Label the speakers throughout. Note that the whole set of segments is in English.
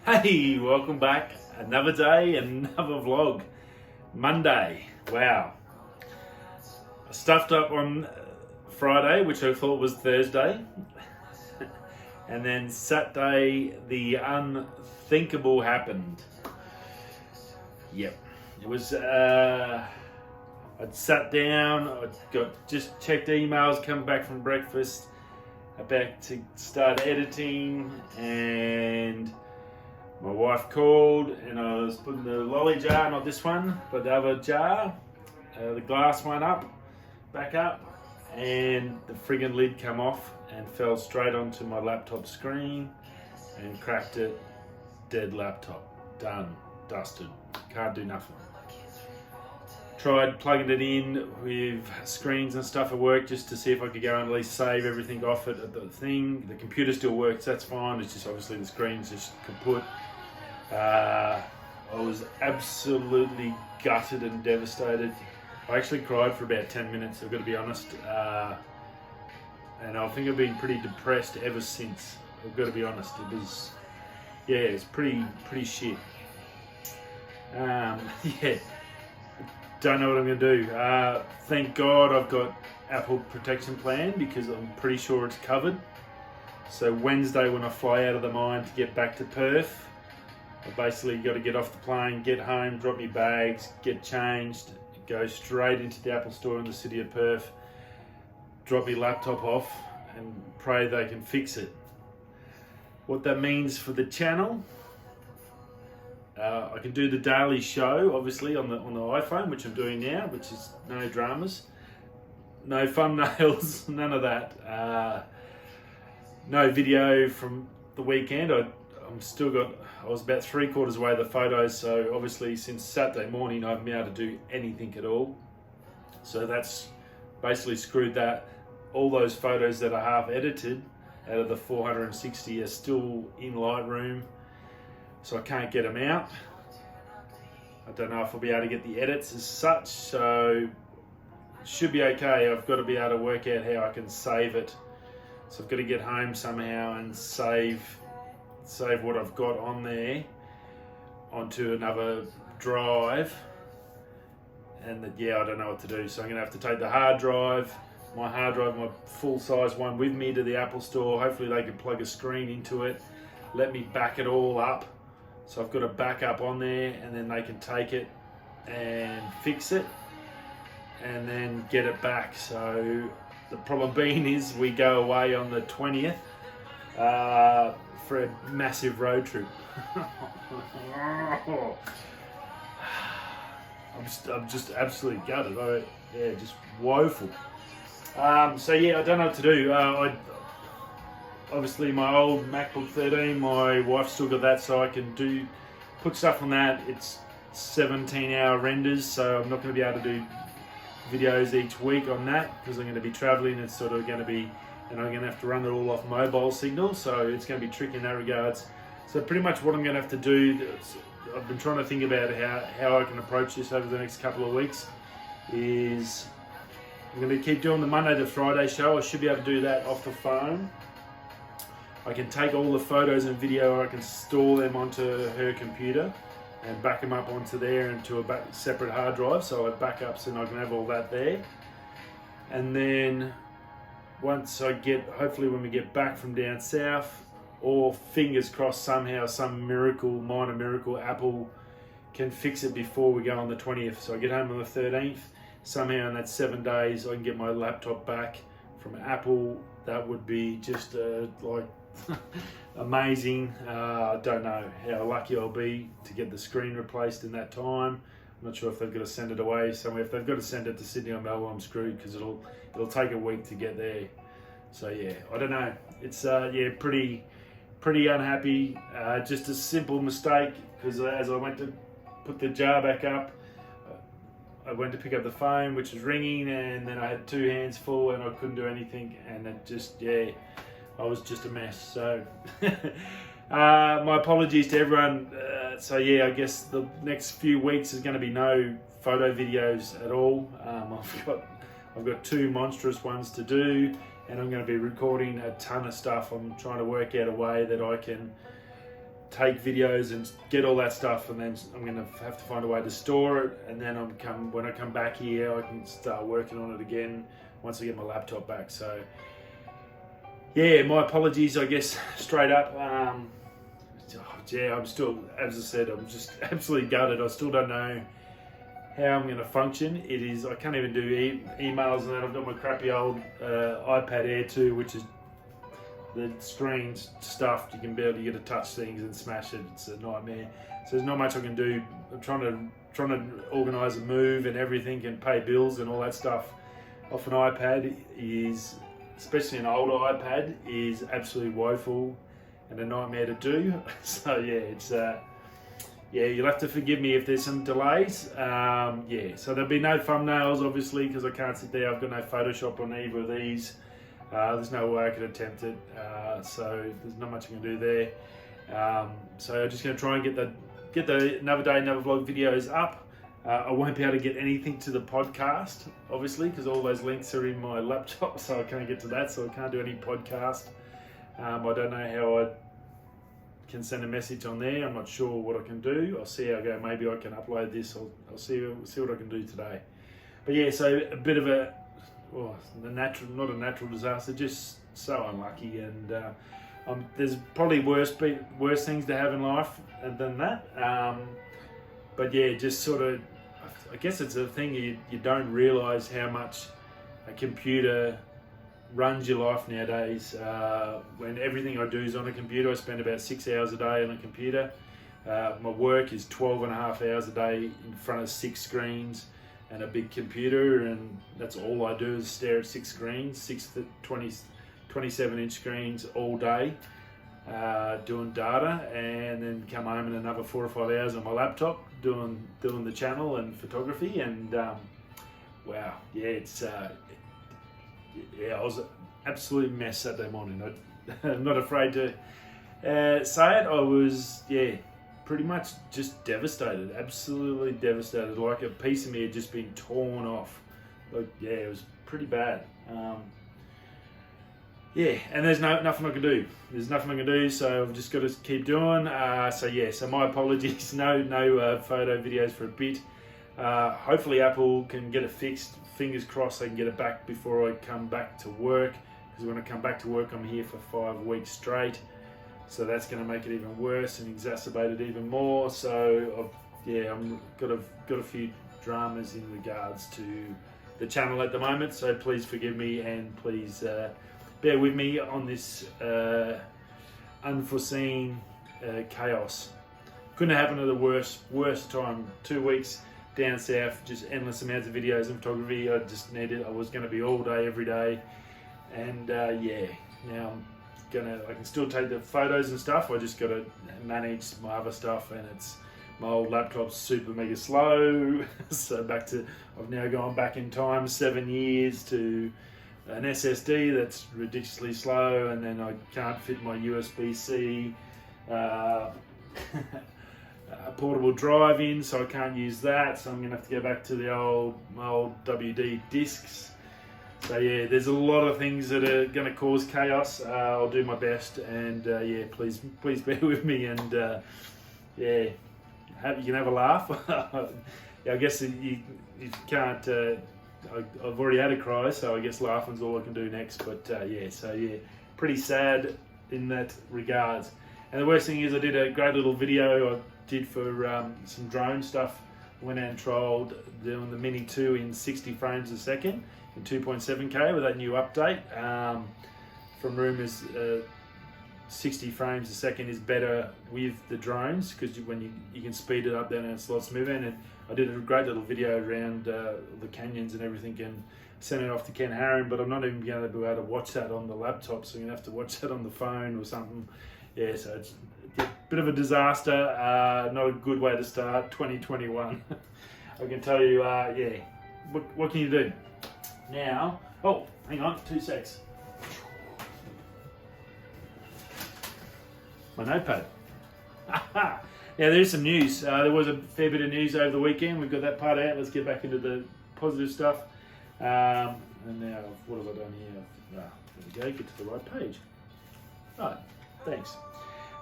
Speaker 1: Hey, welcome back. Another day, another vlog. Monday. Wow. I stuffed up on Friday, which I thought was Thursday. And then Saturday, the unthinkable happened. Yep. It was, I'd sat down, just checked emails, come back from breakfast, about to start editing, and my wife called and I was putting the lolly jar, not this one, but the other jar, the glass one back up, and the friggin' lid come off and fell straight onto my laptop screen and cracked it. Dead laptop. Done. Dusted. Can't do nothing. Tried plugging it in with screens and stuff at work just to see if I could go and at least save everything off it at the thing. The computer still works, that's fine. It's just obviously the screen's just kaput. I was absolutely gutted and devastated. I actually cried for about 10 minutes, I've got to be honest. And I think I've been pretty depressed ever since. I've got to be honest. It's pretty shit. Yeah. Don't know what I'm going to do. Thank God I've got Apple Protection Plan because I'm pretty sure it's covered. So Wednesday when I fly out of the mine to get back to Perth, I basically got to get off the plane, get home, drop me bags, get changed, go straight into the Apple store in the city of Perth, drop my laptop off and pray they can fix it. What that means for the channel, I can do the daily show, obviously, on the iPhone, which I'm doing now, which is no dramas, no thumbnails, none of that. No video from the weekend. I was about 3/4 away the photos, so obviously since Saturday morning I haven't been able to do anything at all. So that's basically screwed that. All those photos that are half edited out of the 460 are still in Lightroom, so I can't get them out. I don't know if I'll be able to get the edits as such, so it should be okay. I've got to be able to work out how I can save it. So I've got to get home somehow and save what I've got on there onto another drive. And I don't know what to do. So I'm going to have to take the hard drive, my full-size one with me to the Apple store. Hopefully they can plug a screen into it, let me back it all up. So I've got a backup on there, and then they can take it and fix it and then get it back. So the problem being is we go away on the 20th for a massive road trip. I'm just absolutely gutted. Just woeful. I don't know what to do. Obviously my old MacBook 13, my wife's still got that, so I can put stuff on that. It's 17-hour renders, so I'm not going to be able to do videos each week on that because I'm going to be traveling. It's sort of going to be, and I'm going to have to run it all off mobile signal, so it's going to be tricky in that regards. So pretty much what I'm going to have to do, I've been trying to think about how I can approach this over the next couple of weeks, is I'm going to keep doing the Monday to Friday show. I should be able to do that off the phone. I can take all the photos and video, I can store them onto her computer and back them up onto there into a separate hard drive, so I have backups and I can have all that there. And then once hopefully when we get back from down south, or fingers crossed somehow, some minor miracle, Apple can fix it before we go on the 20th. So I get home on the 13th, somehow in that 7 days I can get my laptop back from Apple. That would be just amazing. I don't know how lucky I'll be to get the screen replaced in that time. I'm not sure if they've got to send it away somewhere. If they've got to send it to Sydney or Melbourne, I'm screwed because it'll take a week to get there. So I don't know. It's pretty unhappy. Just a simple mistake because as I went to put the jar back up, I went to pick up the phone, which was ringing, and then I had 2 hands full and I couldn't do anything, and it just I was just a mess. So my apologies to everyone. I guess the next few weeks is going to be no photo videos at all. I've got 2 monstrous ones to do, and I'm going to be recording a ton of stuff. I'm trying to work out a way that I can take videos and get all that stuff, and then I'm going to have to find a way to store it, and then when I come back here I can start working on it again once I get my laptop back. So yeah, my apologies, I guess, straight up. Yeah, I'm still, as I said, I'm just absolutely gutted. I still don't know how I'm going to function. I can't even do emails, and then I've got my crappy old iPad Air 2, which is the screen's stuffed. You can barely get to touch things and smash it. It's a nightmare. So there's not much I can do. I'm trying to organise a move and everything, and pay bills and all that stuff off an iPad is, especially an older iPad, is absolutely woeful and a nightmare to do. So yeah, it's yeah, you'll have to forgive me if there's some delays. Yeah, so there'll be no thumbnails, obviously, because I can't sit there. I've got no Photoshop on either of these. There's no way I could attempt it, so there's not much I can do there. So I'm just going to try and get the Another Day, Another Vlog videos up. I won't be able to get anything to the podcast, obviously, because all those links are in my laptop, so I can't get to that, so I can't do any podcast. I don't know how I can send a message on there. I'm not sure what I can do. I'll see how I go. Maybe I can upload this. I'll see what I can do today. But yeah, so a bit of a, not a natural disaster, just so unlucky. And there's probably worse things to have in life than that. But yeah, just sort of, I guess it's a thing you don't realise how much a computer runs your life nowadays. When everything I do is on a computer, I spend about 6 hours a day on a computer. My work is 12.5 hours a day in front of 6 screens and a big computer, and that's all I do is stare at 6 screens, 27-inch screens all day, doing data, and then come home in another 4 or 5 hours on my laptop doing the channel and photography. And wow, yeah, it's I was an absolute mess Saturday morning. I'm not afraid to say it. I was, pretty much just devastated, absolutely devastated. Like a piece of me had just been torn off. Like, yeah, it was pretty bad. Yeah, and there's nothing I can do. There's nothing I can do, so I've just got to keep doing. So my apologies. No photo videos for a bit. Hopefully Apple can get it fixed. Fingers crossed I can get it back before I come back to work, because when I come back to work I'm here for 5 weeks straight, so that's going to make it even worse and exacerbate it even more. So I'm got a few dramas in regards to the channel at the moment, so please forgive me, and please bear with me on this unforeseen chaos. Couldn't have happened at the worst time. 2 weeks down south, just endless amounts of videos and photography. I was going to be all day, every day, and now I can still take the photos and stuff. I just got to manage my other stuff, and my old laptop's super mega slow. So I've now gone back in time 7 years to an SSD that's ridiculously slow, and then I can't fit my USB-C portable drive in, so I can't use that, so I'm gonna have to go back to my old WD discs. So yeah, there's a lot of things that are gonna cause chaos. I'll do my best, and please bear with me, and you can have a laugh. I guess you can't. I've already had a cry, so I guess laughing's all I can do next. But pretty sad in that regards. And the worst thing is, I did a great little video I did for some drone stuff. Went out and trialled doing the Mini 2 in 60 frames a second in 2.7K with that new update. From rumours, 60 frames a second is better with the drones, because when you can speed it up, then it's a lot smoother. And I did a great little video around the canyons and everything, and sent it off to Ken Harron, but I'm not even going to be able to watch that on the laptop, so I'm going to have to watch that on the phone or something. Yeah, so it's a bit of a disaster, not a good way to start 2021. I can tell you, what can you do? Now, hang on, 2 secs. My notepad. Now there's some news. There was a fair bit of news over the weekend. We've got that part out. Let's get back into the positive stuff. And now, what have I done here? There we go, get to the right page. Right, thanks.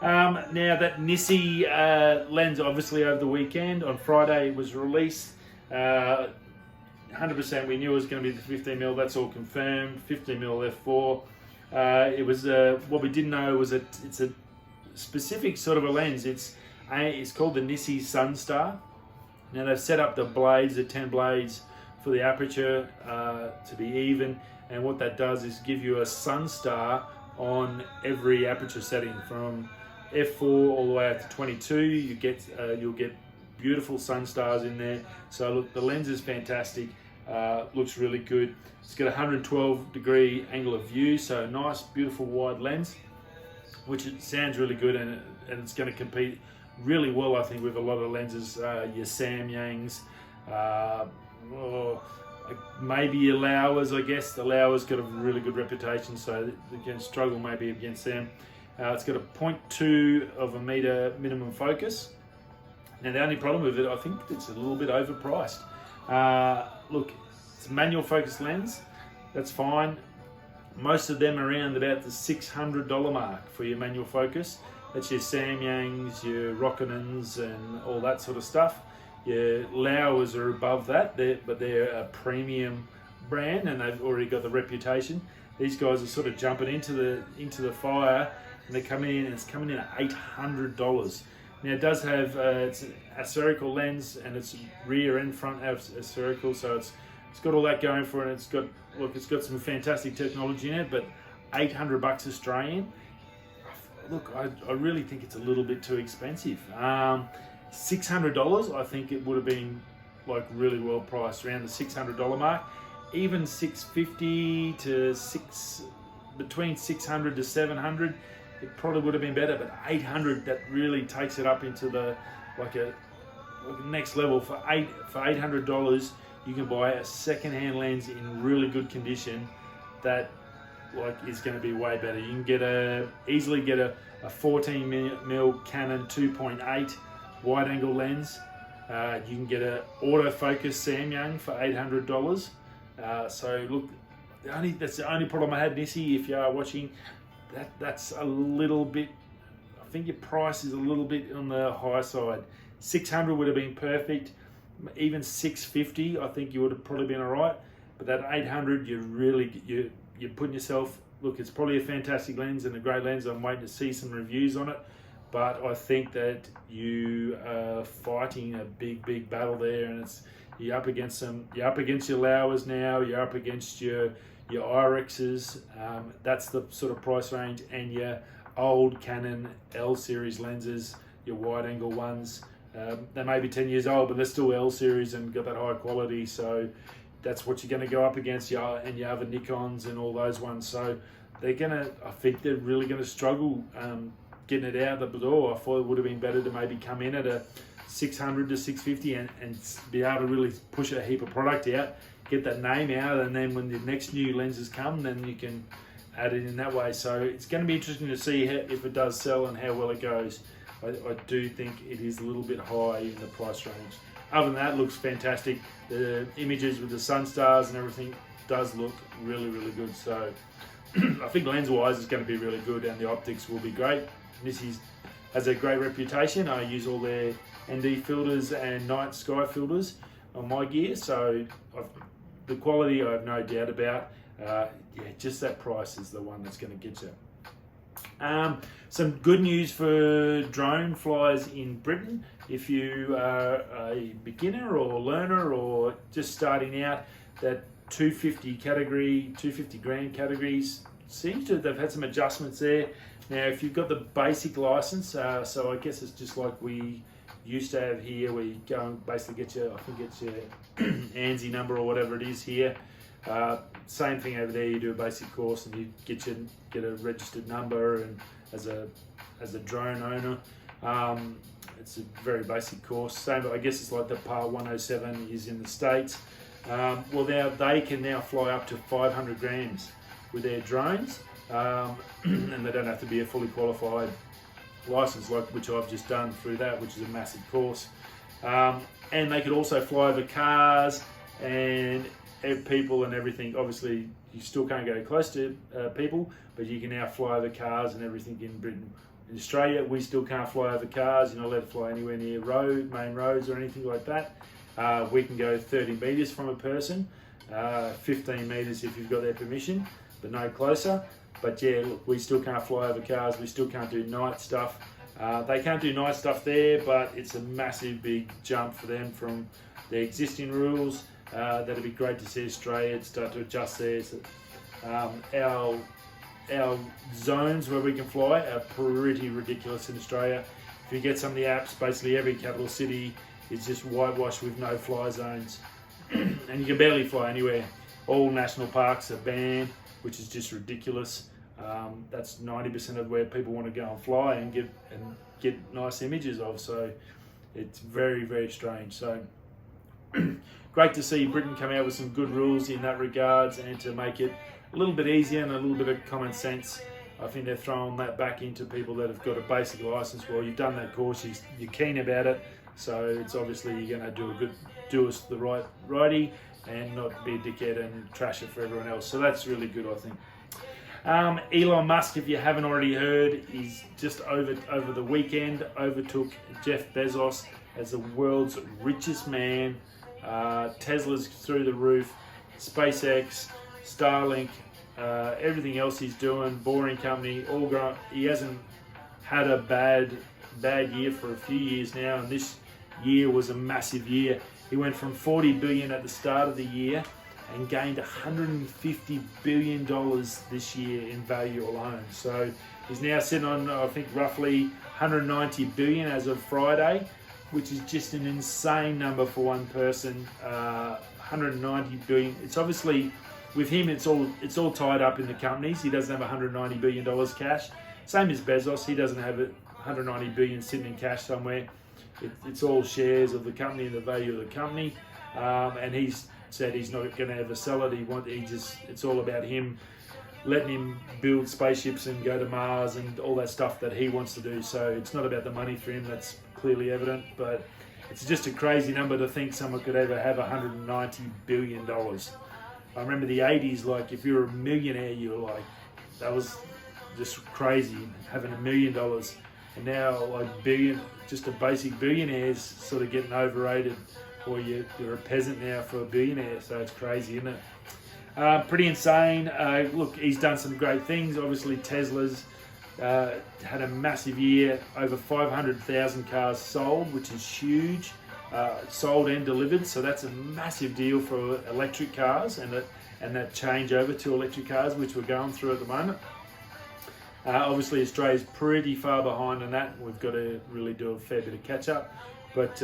Speaker 1: Now that Nissi lens, obviously over the weekend, on Friday it was released. 100% we knew it was going to be the 15mm, that's all confirmed, 15mm f4. It was, what we didn't know was it's a specific sort of a lens. It's called the Nissi Sunstar. Now they've set up the blades, the 10 blades for the aperture to be even, and what that does is give you a Sunstar on every aperture setting from f4 all the way up to 22. You'll get beautiful Sunstars in there. So look, the lens is fantastic. Looks really good. It's got a 112 degree angle of view, so nice, beautiful wide lens, which it sounds really good, and it's going to compete really well, I think, with a lot of lenses. Your Samyangs, maybe your Laowas, I guess. The Laowa's got a really good reputation, so they can struggle maybe against them. It's got a 0.2 of a meter minimum focus. Now the only problem with it, I think it's a little bit overpriced. Look, it's a manual focus lens, that's fine. Most of them are around about the $600 mark for your manual focus. That's your Samyangs, your Rockinens and all that sort of stuff. Your Laowas are above that, but they're a premium brand and they've already got the reputation. These guys are sort of jumping into the fire, and they're coming in, and it's coming in at $800. Now it does have it's an aspherical lens, and it's rear and front aspherical, so it's got all that going for it. It's got some fantastic technology in it, but $800 Australian. Look, I really think it's a little bit too expensive. $600, I think it would have been like really well priced, around the $600 mark. Even $650 to between $600 to $700, it probably would have been better. But $800, that really takes it up into the like a next level. For $800, you can buy a second-hand lens in really good condition that is going to be way better. You can easily get a 14mm Canon 2.8 wide-angle lens. You can get an autofocus Samyang for $800. So look, that's the only problem I had, Nissi. If you are watching, that's a little bit. I think your price is a little bit on the high side. $600 would have been perfect. Even $650, I think you would have probably been alright. But that $800, you're putting yourself. Look, it's probably a fantastic lens and a great lens. I'm waiting to see some reviews on it. But I think that you are fighting a big battle there, and you're up against your Laowas now. You're up against your Irexes. That's the sort of price range, and your old Canon L series lenses, your wide angle ones. They may be 10 years old, but they're still L series and got that high quality. So that's what you're going to go up against. And your other Nikons and all those ones. So I think they're really going to struggle getting it out the door. I thought it would have been better to maybe come in at a $600 to $650 and be able to really push a heap of product out, get that name out, and then when the next new lenses come, then you can add it in that way. So it's going to be interesting to see if it does sell and how well it goes. I do think it is a little bit high in the price range. Other than that, it looks fantastic. The images with the Sunstars and everything does look really good. So I think lens-wise it's going to be really good, and the optics will be great. Nissi has a great reputation. I use all their ND filters and night sky filters on my gear, so the quality I have no doubt about. Just that price is the one that's going to get you. Some good news for drone flyers in Britain. If you are a beginner or learner or just starting out, that 250 grand categories they've had some adjustments there. Now, if you've got the basic license, so I guess it's just like we used to have here, where you go and basically get your ANSI number or whatever it is here. Same thing over there. You do a basic course and you get a registered number, and as a drone owner, it's a very basic course. Same, I guess it's like the Part 107 is in the States. Well, now they can now fly up to 500 grams with their drones, and they don't have to be a fully qualified license, which I've just done through that, which is a massive course. And they could also fly over cars and people and everything. Obviously, you still can't go close to people, but you can now fly over cars and everything in Britain In Australia, we still can't fly over cars. You're not allowed to fly anywhere near main roads or anything like that. We can go 30 metres from a person, 15 metres if you've got their permission, but no closer. But yeah, look, we still can't fly over cars. We still can't do night stuff. They can't do night stuff there, but it's a massive big jump for them from the existing rules. That'd be great to see Australia start to adjust there. So, our zones where we can fly are pretty ridiculous in Australia. If you get some of the apps, basically every capital city is just whitewashed with no fly zones. And you can barely fly anywhere. All national parks are banned, which is just ridiculous. That's 90% of where people want to go and fly and get nice images of. So it's very, very strange. So great to see Britain come out with some good rules in that regards and to make it a little bit easier and a little bit of common sense. I think they're throwing that back into people that have got a basic license. Well, you've done that course, you're keen about it, so it's obviously you're going to do us the righty and not be a dickhead and trash it for everyone else. So that's really good, I think. Elon Musk, if you haven't already heard, he's just over the weekend overtook Jeff Bezos as the world's richest man. Tesla's through the roof, SpaceX, Starlink, everything else he's doing, Boring Company, all growing. He hasn't had a bad year for a few years now, and this year was a massive year. He went from 40 billion at the start of the year and gained $150 billion this year in value alone. So he's now sitting on, I think, roughly 190 billion as of Friday, which is just an insane number for one person. 190 billion. It's obviously, with him, it's all tied up in the companies. He doesn't have $190 billion cash. Same as Bezos, he doesn't have 190 billion sitting in cash somewhere. It's all shares of the company and the value of the company. And he's said he's not going to ever sell it. It's all about him, letting him build spaceships and go to Mars and all that stuff that he wants to do. So it's not about the money for him. That's clearly evident. But it's just a crazy number to think someone could ever have $190 billion. I remember the 80s, like if you were a millionaire, you were like, that was just crazy, having $1 million. And now like just a basic billionaire is sort of getting overrated, or you're a peasant now for a billionaire. So it's crazy, isn't it? Pretty insane. Look, he's done some great things. Obviously Tesla's had a massive year, over 500,000 cars sold, which is huge. Sold and delivered, so that's a massive deal for electric cars and that change over to electric cars, which we're going through at the moment. Obviously Australia's pretty far behind on that. We've got to really do a fair bit of catch up, but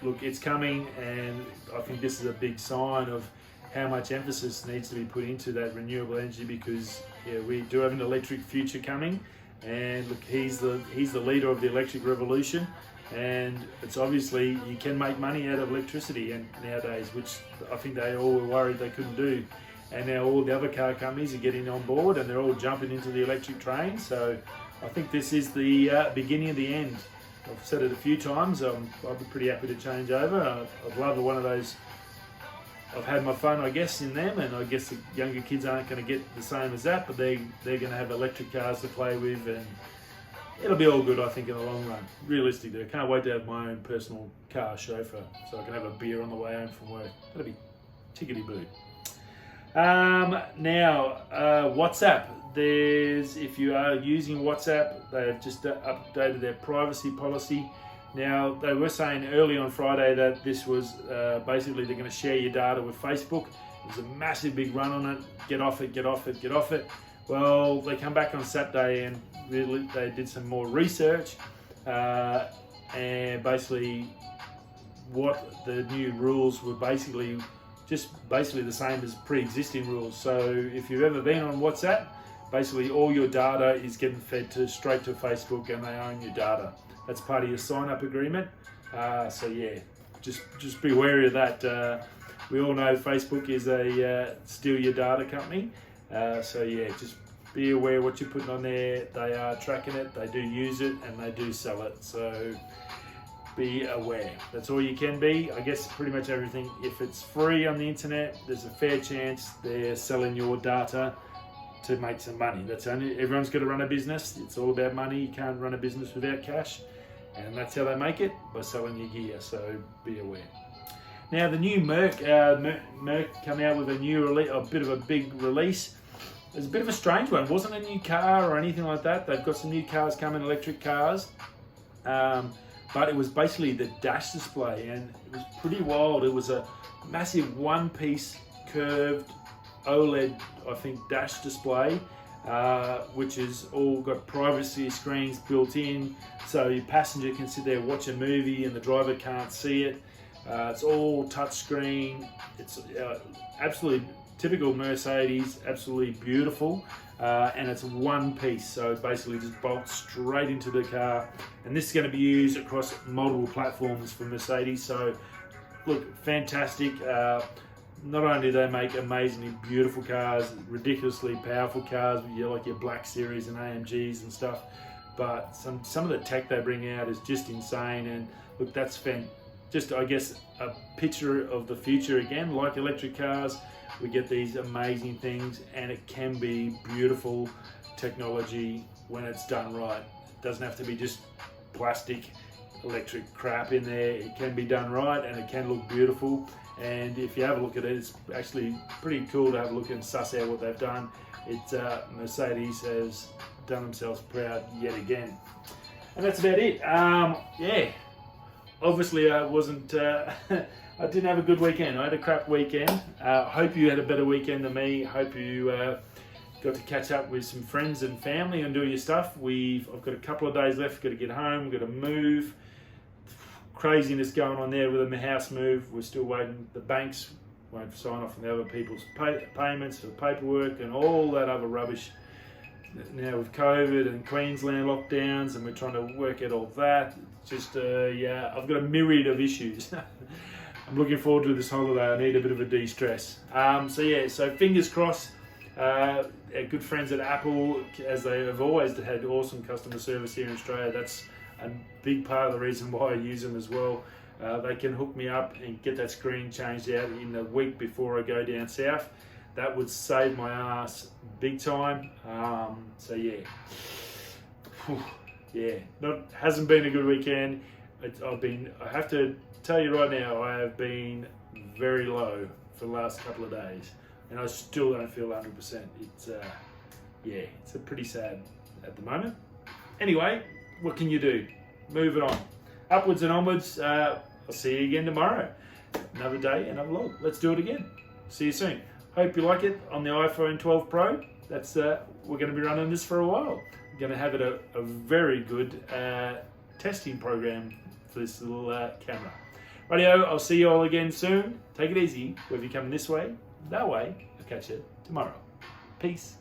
Speaker 1: look, it's coming, and I think this is a big sign of how much emphasis needs to be put into that renewable energy, because we do have an electric future coming, and look, he's the leader of the electric revolution. And it's obviously you can make money out of electricity and nowadays, which I think they all were worried they couldn't do. And now all the other car companies are getting on board and they're all jumping into the electric train. So I think this is the beginning of the end. I've said it a few times, I'll be pretty happy to change over. I'd love one of those. I've had my fun, I guess, in them, and I guess the younger kids aren't going to get the same as that, but they're going to have electric cars to play with, and it'll be all good, I think, in the long run. Realistically, I can't wait to have my own personal car chauffeur so I can have a beer on the way home from work. That'll be tickety-boo. Now, WhatsApp. If you are using WhatsApp, they have just updated their privacy policy. Now, they were saying early on Friday that this was basically they're going to share your data with Facebook. There's a massive big run on it. Get off it, get off it, get off it. Well, they come back on Saturday and really they did some more research and basically what the new rules were basically the same as pre-existing rules. So if you've ever been on WhatsApp, basically all your data is getting fed straight to Facebook, and they own your data. That's part of your sign-up agreement. So yeah, just be wary of that. We all know Facebook is a steal your data company. So yeah, just be aware what you're putting on there. They are tracking it, they do use it, and they do sell it. So be aware. That's all you can be. I guess pretty much everything. If it's free on the internet, there's a fair chance they're selling your data to make some money. Everyone's got to run a business. It's all about money. You can't run a business without cash, and that's how they make it, by selling your gear. So be aware. Now the new Merc come out with a bit of a big release. It's a bit of a strange one. It wasn't a new car or anything like that. They've got some new cars coming, electric cars, but it was basically the dash display, and it was pretty wild. It was a massive one-piece curved OLED, I think, dash display, which is all got privacy screens built in, so your passenger can sit there, watch a movie, and the driver can't see it. It's all touchscreen. It's absolutely typical Mercedes, absolutely beautiful, and it's one piece, so it basically just bolts straight into the car. And this is going to be used across multiple platforms for Mercedes. So look, fantastic. Not only do they make amazingly beautiful cars, ridiculously powerful cars, like your Black Series and AMGs and stuff, but some of the tech they bring out is just insane. And look, that's just, I guess, a picture of the future again. Like electric cars, we get these amazing things, and it can be beautiful technology when it's done right. It doesn't have to be just plastic electric crap in there. It can be done right, and it can look beautiful. And if you have a look at it, it's actually pretty cool to have a look and suss out what they've done. Mercedes has done themselves proud yet again. And that's about it. Yeah. Obviously, I wasn't. I didn't have a good weekend. I had a crap weekend. Hope you had a better weekend than me. Hope you got to catch up with some friends and family and do your stuff. I've got a couple of days left. Got to get home. Got to move. Craziness going on there with the house move. We're still waiting. The banks won't sign off on the other people's payments for paperwork and all that other rubbish. Now with COVID and Queensland lockdowns, and we're trying to work out all that. Just yeah, I've got a myriad of issues. I'm looking forward to this holiday. I need a bit of a de-stress. So yeah, so fingers crossed. Our good friends at Apple, as they have always had awesome customer service here in Australia. That's a big part of the reason why I use them as well. They can hook me up and get that screen changed out in a week before I go down south. That would save my ass big time. So yeah, yeah, hasn't been a good weekend. I have to tell you right now, I have been very low for the last couple of days, and I still don't feel 100%. It's yeah, it's pretty sad at the moment. Anyway, what can you do? Move it on, upwards and onwards. I'll see you again tomorrow. Another day, another vlog. Let's do it again. See you soon. Hope you like it on the iPhone 12 Pro. That's we're going to be running this for a while. We're going to have it a very good testing program for this little camera. Radio, I'll see you all again soon. Take it easy. Whether you're coming this way, that way, I'll catch you tomorrow. Peace.